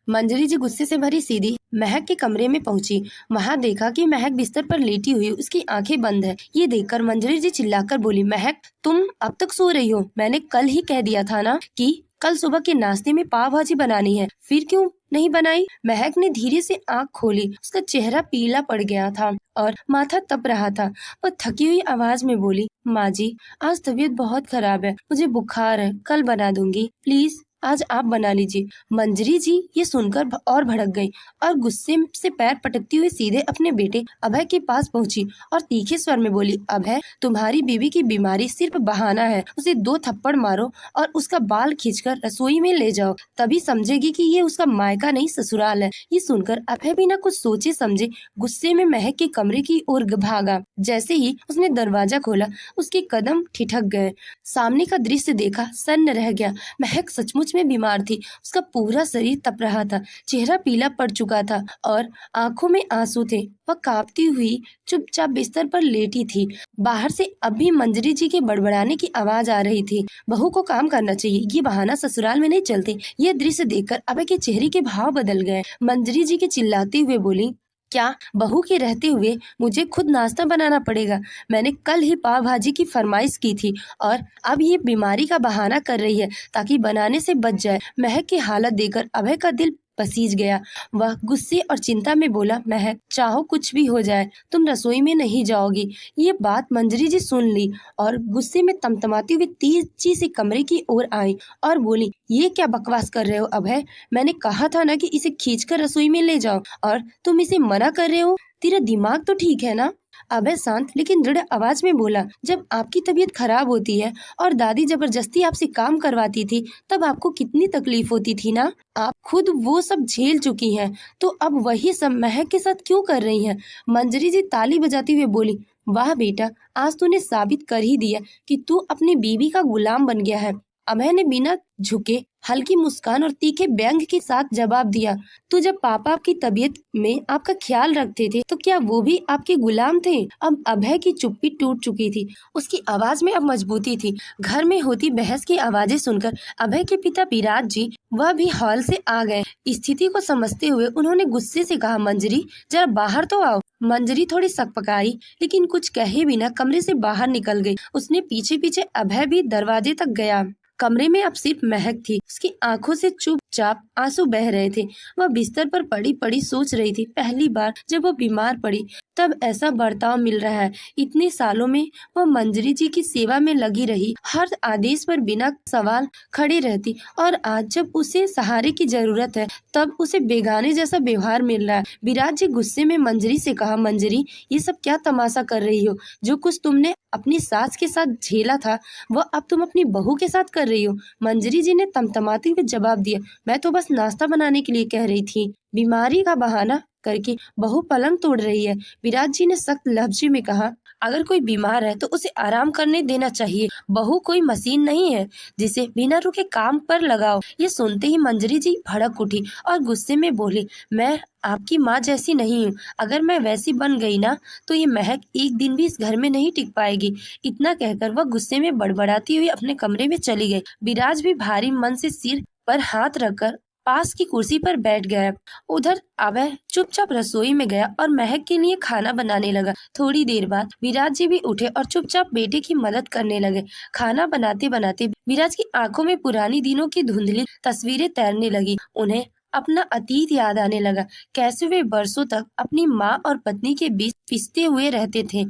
मंजरी जी गुस्से से भरी सीधी महक के कमरे में पहुंची। वहां देखा कि महक बिस्तर पर लेटी हुई, उसकी आंखें बंद है। ये देखकर मंजरी जी चिल्लाकर बोली, महक तुम अब तक सो रही हो? मैंने कल ही कह दिया था ना कि कल सुबह के नाश्ते में पाव भाजी बनानी है, फिर क्यों नहीं बनाई? महक ने धीरे से आंख खोली। उसका चेहरा पीला पड़ गया था और माथा तप रहा था। वह थकी हुई आवाज में बोली, माँ जी आज तबीयत बहुत खराब है, मुझे बुखार है, कल बना दूंगी, प्लीज आज आप बना लीजिए। मंजरी जी ये सुनकर और भड़क गई और गुस्से से पैर पटकती हुई सीधे अपने बेटे अभय के पास पहुंची और तीखे स्वर में बोली, अभय तुम्हारी बीवी की बीमारी सिर्फ बहाना है, उसे 2 थप्पड़ मारो और उसका बाल खींचकर रसोई में ले जाओ, तभी समझेगी कि ये उसका मायका नहीं ससुराल है। ये सुनकर अभय बिना कुछ सोचे समझे गुस्से में महक के कमरे की ओर भागा। जैसे ही उसने दरवाजा खोला उसके कदम ठिठक गए। सामने का दृश्य देखा सन्न रह गया। महक सचमुच में बीमार थी। उसका पूरा शरीर तप रहा था, चेहरा पीला पड़ चुका था और आंखों में आंसू थे। वह कांपती हुई चुपचाप बिस्तर पर लेटी थी। बाहर से अब भी मंजरी जी के बड़बड़ाने की आवाज आ रही थी, बहू को काम करना चाहिए, ये बहाना ससुराल में नहीं चलते। ये दृश्य देखकर अभय के चेहरे के भाव बदल गए। मंजरी जी के चिल्लाते हुए बोली, क्या बहू के रहते हुए मुझे खुद नाश्ता बनाना पड़ेगा? मैंने कल ही पाव भाजी की फरमाइश की थी और अब ये बीमारी का बहाना कर रही है ताकि बनाने से बच जाए। महक की हालत देखकर अभय का दिल पसीज गया। वह गुस्से और चिंता में बोला, महक चाहो कुछ भी हो जाए तुम रसोई में नहीं जाओगी। ये बात मंजरी जी सुन ली और गुस्से में तमतमाती हुई तेजी से कमरे की ओर आई और बोली, ये क्या बकवास कर रहे हो अभय? मैंने कहा था ना कि इसे खींचकर रसोई में ले जाओ और तुम इसे मना कर रहे हो। तेरा दिमाग तो ठीक है ना? अभय शांत लेकिन दृढ़ आवाज में बोला, जब आपकी तबीयत खराब होती है और दादी जबरदस्ती आपसे काम करवाती थी तब आपको कितनी तकलीफ होती थी ना? आप खुद वो सब झेल चुकी हैं, तो अब वही सब महक के साथ क्यों कर रही हैं? मंजरी जी ताली बजाती हुए बोली, वाह बेटा आज तूने साबित कर ही दिया कि तू अपनी बीवी का गुलाम बन गया है। अभय ने बिना झुके हल्की मुस्कान और तीखे व्यंग के साथ जवाब दिया, तो जब पापा आपकी तबीयत में आपका ख्याल रखते थे तो क्या वो भी आपके गुलाम थे? अब अभय की चुप्पी टूट चुकी थी, उसकी आवाज में अब मजबूती थी। घर में होती बहस की आवाजें सुनकर अभय के पिता विराट जी वह भी हॉल से आ गए। स्थिति को समझते हुए उन्होंने गुस्से से कहा, मंजरी जरा बाहर तो आओ। मंजरी थोड़ी सकपकाई लेकिन कुछ कहे बिना कमरे से बाहर निकल गई। उसने पीछे पीछे अभय भी दरवाजे तक गया। कमरे में अब सिर्फ महक थी। उसकी आंखों से चुपचाप आंसू बह रहे थे। वह बिस्तर पर पड़ी पड़ी सोच रही थी, पहली बार जब वह बीमार पड़ी तब ऐसा बर्ताव मिल रहा है। इतने सालों में वह मंजरी जी की सेवा में लगी रही, हर आदेश पर बिना सवाल खड़ी रहती, और आज जब उसे सहारे की जरूरत है तब उसे बेगाने जैसा व्यवहार मिल रहा है। विराट जी गुस्से में मंजरी से कहा, मंजरी ये सब क्या तमाशा कर रही हो? जो कुछ तुमने अपनी सास के साथ झेला था वह अब तुम अपनी बहू के साथ कर रही हो। मंजरी जी ने तमतमाते हुए जवाब दिया, मैं तो बस नाश्ता बनाने के लिए कह रही थी। बीमारी का बहाना करके बहू पलंग तोड़ रही है। विराट जी ने सख्त लफ्ज़ी में कहा, अगर कोई बीमार है तो उसे आराम करने देना चाहिए। बहू कोई मशीन नहीं है जिसे बिना रुके काम पर लगाओ। ये सुनते ही मंजरी जी भड़क उठी और गुस्से में बोली, मैं आपकी माँ जैसी नहीं हूँ। अगर मैं वैसी बन गई ना तो ये महक एक दिन भी इस घर में नहीं टिक पाएगी। इतना कहकर वह गुस्से में बड़बड़ाती हुई अपने कमरे में चली गई। विराज भी भारी मन से सिर पर हाथ रखकर पास की कुर्सी पर बैठ गया। उधर अभय चुपचाप रसोई में गया और महक के लिए खाना बनाने लगा। थोड़ी देर बाद विराज जी भी उठे और चुपचाप बेटे की मदद करने लगे। खाना बनाते बनाते विराज की आंखों में पुरानी दिनों की धुंधली तस्वीरें तैरने लगी। उन्हें अपना अतीत याद आने लगा, कैसे वे वर्षों तक अपनी माँ और पत्नी के बीच पिसते हुए रहते थे।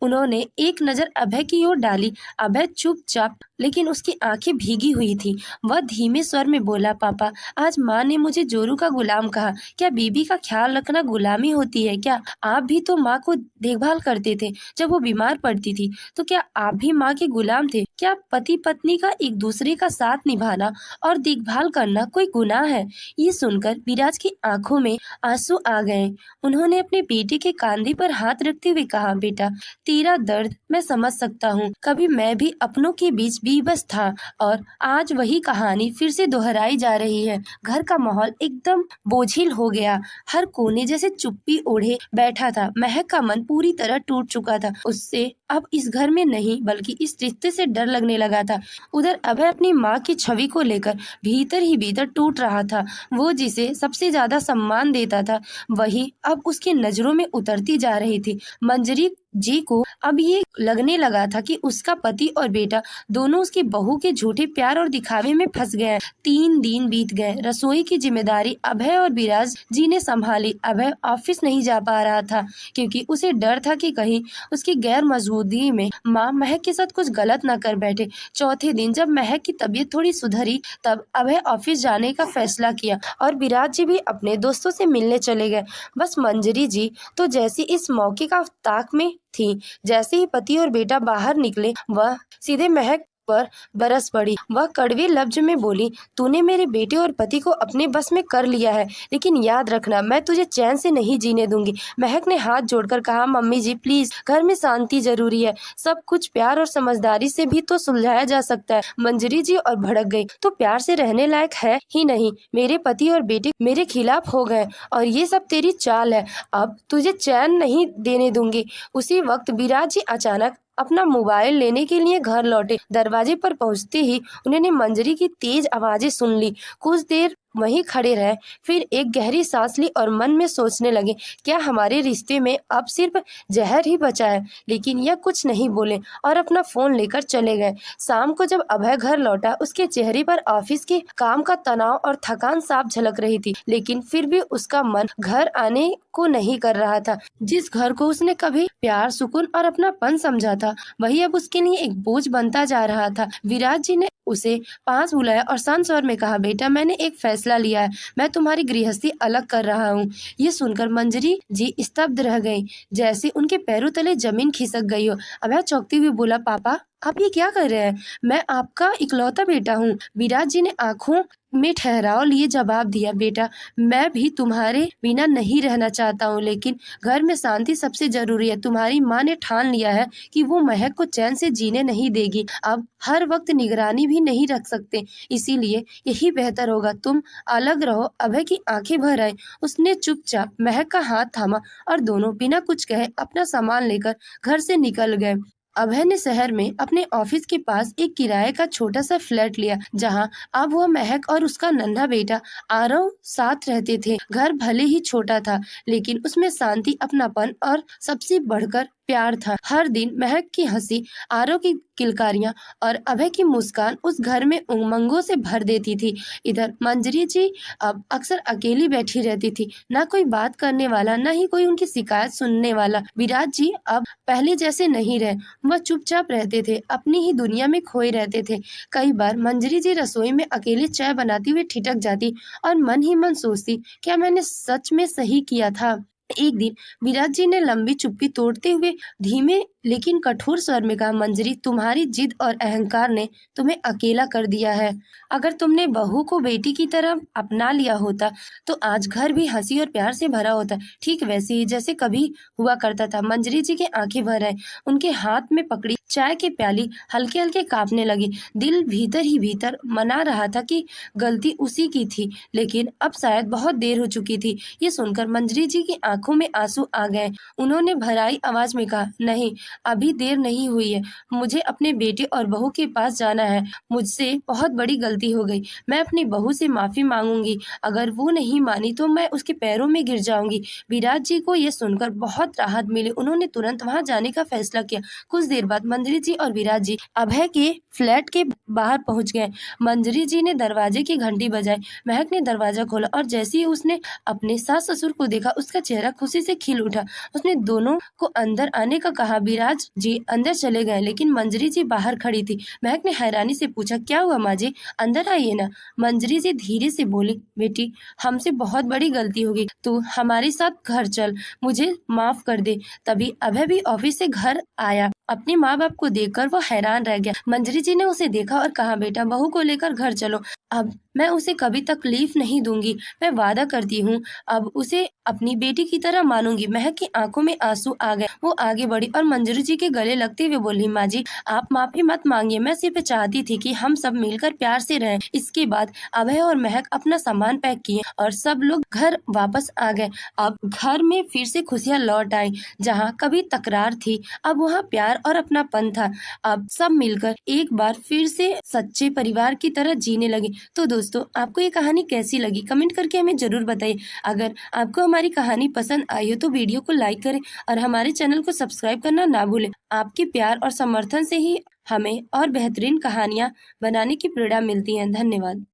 उन्होंने एक नजर अभय की ओर डाली। अभय चुपचाप लेकिन उसकी आंखें भीगी हुई थी। वह धीमे स्वर में बोला, पापा आज माँ ने मुझे जोरू का गुलाम कहा। क्या बीबी का ख्याल रखना गुलामी होती है क्या? आप भी तो माँ को देखभाल करते थे जब वो बीमार पड़ती थी, तो क्या आप भी माँ के गुलाम थे? क्या पति पत्नी का एक दूसरे का साथ निभाना और देखभाल करना कोई गुनाह है? ये सुनकर विराज की आंखों में आंसू आ गए। उन्होंने अपने बेटे के कंधे पर हाथ रखते हुए कहा, बेटा तेरा दर्द मैं समझ सकता हूँ। कभी मैं भी अपनों के बीच बेबस था और आज वही कहानी फिर से दोहराई जा रही है। घर का माहौल एकदम बोझिल हो गया। हर कोने जैसे चुप्पी ओढ़े बैठा था। महक का मन पूरी तरह टूट चुका था। उससे अब इस घर में नहीं बल्कि इस रिश्ते से डर लगने लगा था। उधर अभय अपनी माँ की छवि को लेकर भीतर ही भीतर टूट रहा था। वो जिसे सबसे ज्यादा सम्मान देता था वही अब उसकी नजरों में उतरती जा रही थी। मंजरी जी को अब ये लगने लगा था कि उसका पति और बेटा दोनों उसकी बहू के झूठे प्यार और दिखावे में फंस गए हैं। 3 दिन बीत गए। रसोई की जिम्मेदारी अभय और विराज जी ने संभाली। अभय ऑफिस नहीं जा पा रहा था क्योंकि उसे डर था कि कहीं उसकी गैर मौजूदगी में माँ महक के साथ कुछ गलत ना कर बैठे। चौथे दिन जब महक की तबीयत थोड़ी सुधरी तब अभय ऑफिस जाने का फैसला किया और विराज जी भी अपने दोस्तों से मिलने चले गए। बस मंजरी जी तो जैसी इस मौके का ताक में थी। जैसे ही पति और बेटा बाहर निकले वह सीधे महक पर बरस पड़ी। वह कड़वे लफ्ज में बोली, तूने मेरे बेटे और पति को अपने बस में कर लिया है, लेकिन याद रखना मैं तुझे चैन से नहीं जीने दूंगी। महक ने हाथ जोड़कर कहा, मम्मी जी प्लीज, घर में शांति जरूरी है। सब कुछ प्यार और समझदारी से भी तो सुलझाया जा सकता है। मंजरी जी और भड़क गई, तो प्यार से रहने लायक है ही नहीं। मेरे पति और बेटे मेरे खिलाफ हो गए और ये सब तेरी चाल है। अब तुझे चैन नहीं देने दूंगी। उसी वक्त विराज जी अचानक अपना मोबाइल लेने के लिए घर लौटे। दरवाजे पर पहुंचते ही उन्होंने मंजरी की तेज आवाजें सुन ली। कुछ देर वहीं खड़े रहे, फिर एक गहरी सांस ली और मन में सोचने लगे, क्या हमारे रिश्ते में अब सिर्फ जहर ही बचा है। लेकिन यह कुछ नहीं बोले और अपना फोन लेकर चले गए। शाम को जब अभय घर लौटा उसके चेहरे पर ऑफिस के काम का तनाव और थकान साफ झलक रही थी, लेकिन फिर भी उसका मन घर आने को नहीं कर रहा था। जिस घर को उसने कभी प्यार, सुकून और अपनापन समझा था वही अब उसके लिए एक बोझ बनता जा रहा था। विराज जी ने उसे पास बुलाया और शांत स्वर में कहा, बेटा मैंने एक फैसला लिया है, मैं तुम्हारी गृहस्थी अलग कर रहा हूँ। ये सुनकर मंजरी जी स्तब्ध रह गई, जैसे उनके पैरों तले जमीन खिसक गई हो। अभय चौंकते हुए बोला, पापा आप ये क्या कर रहे हैं? मैं आपका इकलौता बेटा हूँ। विराज जी ने आंखों में ठहराव लिए जवाब दिया, बेटा मैं भी तुम्हारे बिना नहीं रहना चाहता हूँ, लेकिन घर में शांति सबसे जरूरी है। तुम्हारी माँ ने ठान लिया है कि वो महक को चैन से जीने नहीं देगी। अब हर वक्त निगरानी भी नहीं रख सकते, इसीलिए यही बेहतर होगा तुम अलग रहो। अभय की आंखें भर आई। उसने चुपचाप महक का हाथ थामा और दोनों बिना कुछ कहे अपना सामान लेकर घर से निकल गए। अभय ने शहर में अपने ऑफिस के पास एक किराए का छोटा सा फ्लैट लिया, जहां अब वह महक और उसका नन्हा बेटा आरव साथ रहते थे। घर भले ही छोटा था, लेकिन उसमें शांति, अपनापन और सबसे बढ़कर प्यार था। हर दिन महक की हंसी, आरव की किलकारियां और अभय की मुस्कान उस घर में उमंगों से भर देती थी। इधर मंजरी जी अब अक्सर अकेली बैठी रहती थी, ना कोई बात करने वाला, ना ही कोई उनकी शिकायत सुनने वाला। विराज जी अब पहले जैसे नहीं रहे। वह चुपचाप रहते थे, अपनी ही दुनिया में खोए रहते थे। कई बार मंजरी जी रसोई में अकेले चाय बनाती हुई ठिठक जाती और मन ही मन सोचती, क्या मैंने सच में सही किया था। एक दिन विराज जी ने लंबी चुप्पी तोड़ते हुए धीमे लेकिन कठोर स्वर में कहा, मंजरी तुम्हारी जिद और अहंकार ने तुम्हें अकेला कर दिया है। अगर तुमने बहू को बेटी की तरह अपना लिया होता तो आज घर भी हंसी और प्यार से भरा होता, ठीक वैसे ही जैसे कभी हुआ करता था। मंजरी जी की आंखें भर आई। उनके हाथ में पकड़ी चाय की प्याली हल्के हल्के कांपने लगी। दिल भीतर ही भीतर मना रहा था कि गलती उसी की थी, लेकिन अब शायद बहुत देर हो चुकी थी। ये सुनकर मंजरी जी की आंखों में आंसू आ गए। उन्होंने भराई आवाज में कहा, नहीं अभी देर नहीं हुई है, मुझे अपने बेटे और बहू के पास जाना है। मुझसे बहुत बड़ी गलती हो गई, मैं अपनी बहू से माफी मांगूंगी। अगर वो नहीं मानी तो मैं उसके पैरों में गिर जाऊंगी। विराज जी को यह सुनकर बहुत राहत मिली। उन्होंने तुरंत वहां जाने का फैसला किया। कुछ देर बाद मंजरी जी और विराज जी अभय के फ्लैट के बाहर पहुंच गए। मंजरी जी ने दरवाजे की घंटी बजाई। महक ने दरवाजा खोला और जैसे ही उसने अपने सास ससुर को देखा उसका चेहरा खुशी से खिल उठा। उसने दोनों को अंदर आने का कहा। विराज जी अंदर चले गए, लेकिन मंजरी जी बाहर खड़ी थी। महक ने हैरानी से पूछा, क्या हुआ माँ जी, अंदर आइए ना। मंजरी जी धीरे से बोली, बेटी हमसे बहुत बड़ी गलती होगी, तू हमारे साथ घर चल, मुझे माफ कर दे। तभी अभय भी ऑफिस से घर आया। अपने माँ बाप को देखकर वो हैरान रह गया। मंजरी जी ने उसे देखा और कहा, बेटा बहू को लेकर घर चलो, अब मैं उसे कभी तकलीफ नहीं दूंगी, मैं वादा करती हूँ। अब उसे अपनी बेटी की तरह मानूंगी। महक की आंखों में आंसू आ गए। वो आगे बढ़ी और मंजरी जी के गले लगते हुए बोली, माँ जी आप माफी मत मांगिए, मैं सिर्फ चाहती थी कि हम सब मिलकर प्यार से रहें। इसके बाद अभय और महक अपना सामान पैक किए और सब लोग घर वापस आ गए। अब घर में फिर से खुशियां लौट आई। जहाँ कभी तकरार थी, अब वहाँ प्यार और अपनापन था। अब सब मिलकर एक बार फिर से सच्चे परिवार की तरह जीने लगे। तो दोस्तों, आपको ये कहानी कैसी लगी कमेंट करके हमें जरूर बताइए। अगर आपको हमारी कहानी पसंद आई हो तो वीडियो को लाइक करें और हमारे चैनल को सब्सक्राइब करना ना भूलें। आपके प्यार और समर्थन से ही हमें और बेहतरीन कहानियाँ बनाने की प्रेरणा मिलती है। धन्यवाद।